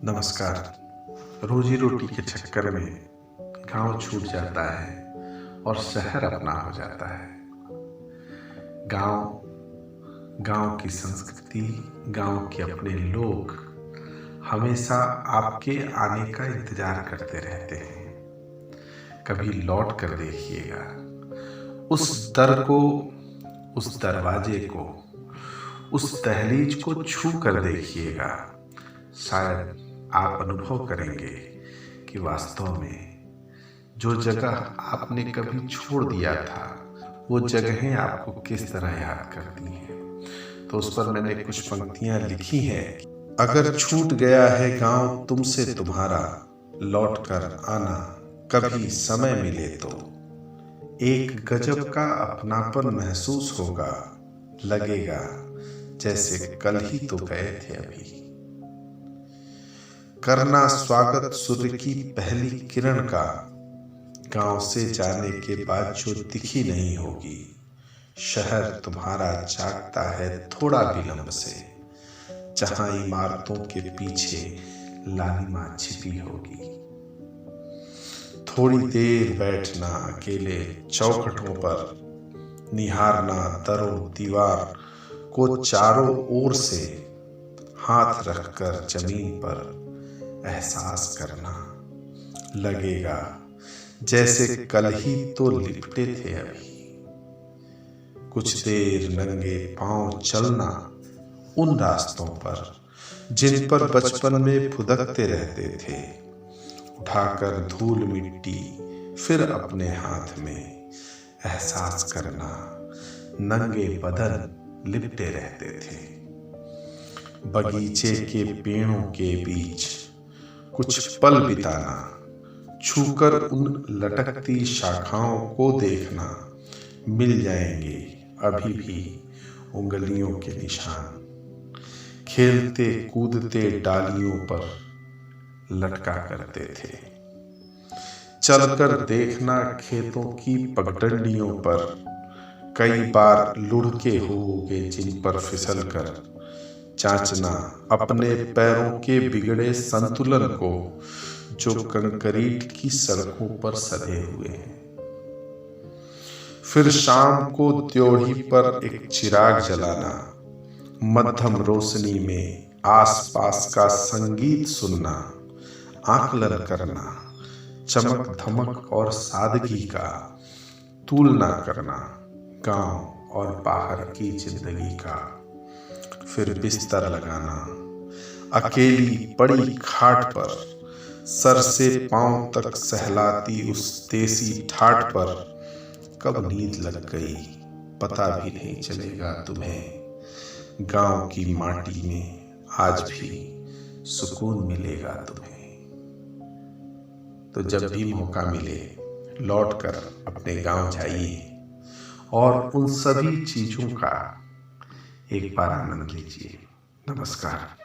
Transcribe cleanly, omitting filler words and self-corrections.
नमस्कार। रोजी रोटी के चक्कर में गांव छूट जाता है और शहर अपना हो जाता है। गांव की संस्कृति, गांव के अपने लोग हमेशा आपके आने का इंतजार करते रहते हैं। कभी लौट कर देखिएगा, उस दर को, उस दरवाजे को, उस दहलीज को छू कर देखिएगा। शायद आप अनुभव करेंगे कि वास्तव में जो जगह आपने कभी छोड़ दिया था, वो जगहें आपको किस तरह याद करती हैं। तो उस पर मैंने कुछ पंक्तियां लिखी हैं। अगर छूट गया है गांव तुमसे तुम्हारा, लौट कर आना कभी समय मिले तो। एक गजब का अपनापन महसूस होगा, लगेगा जैसे कल ही तो गए थे अभी। करना स्वागत सूर्य की पहली किरण का, गांव से जाने के बाद जो दिखी नहीं होगी। शहर तुम्हारा जागता है थोड़ा विलंब से, जहां इमारतों के पीछे लालिमा छिपी होगी। थोड़ी देर बैठना अकेले चौखटों पर, निहारना दरों दीवार को चारों ओर से, हाथ रखकर जमीन पर एहसास करना, लगेगा जैसे कल ही तो लिपटे थे अभी। कुछ देर नंगे पांव चलना उन रास्तों पर जिन पर बचपन में फुदकते रहते थे, उठाकर धूल मिट्टी फिर अपने हाथ में, एहसास करना नंगे बदन लिपटे रहते थे। बगीचे के पेड़ों के बीच कुछ पल बिताना, छूकर उन लटकती शाखाओं को देखना, मिल जाएंगे अभी भी उंगलियों के निशान। खेलते कूदते डालियों पर लटका करते थे। चलकर देखना खेतों की पगडंडियों पर, कई बार लुढ़के होगे जिन पर फिसल कर। जांचना अपने पैरों के बिगड़े संतुलन को, जो कंक्रीट की सड़कों पर सधे हुए हैं। फिर शाम को त्योड़ी पर एक चिराग जलाना, मध्यम रोशनी में आसपास का संगीत सुनना, आकलन करना, चमक धमक और सादगी का तुलना करना, गांव और बाहर की जिंदगी का। फिर बिस्तर लगाना, अकेली पड़ी खाट पर, सर से पांव तक सहलाती उस देसी ठाट पर। कब नींद लग गई पता भी नहीं चलेगा तुम्हें। गांव की माटी में आज भी सुकून मिलेगा तुम्हें। तो जब भी मौका मिले, लौट कर अपने गांव जाइए और उन सभी चीजों का एक बार आनंद लीजिए। नमस्कार।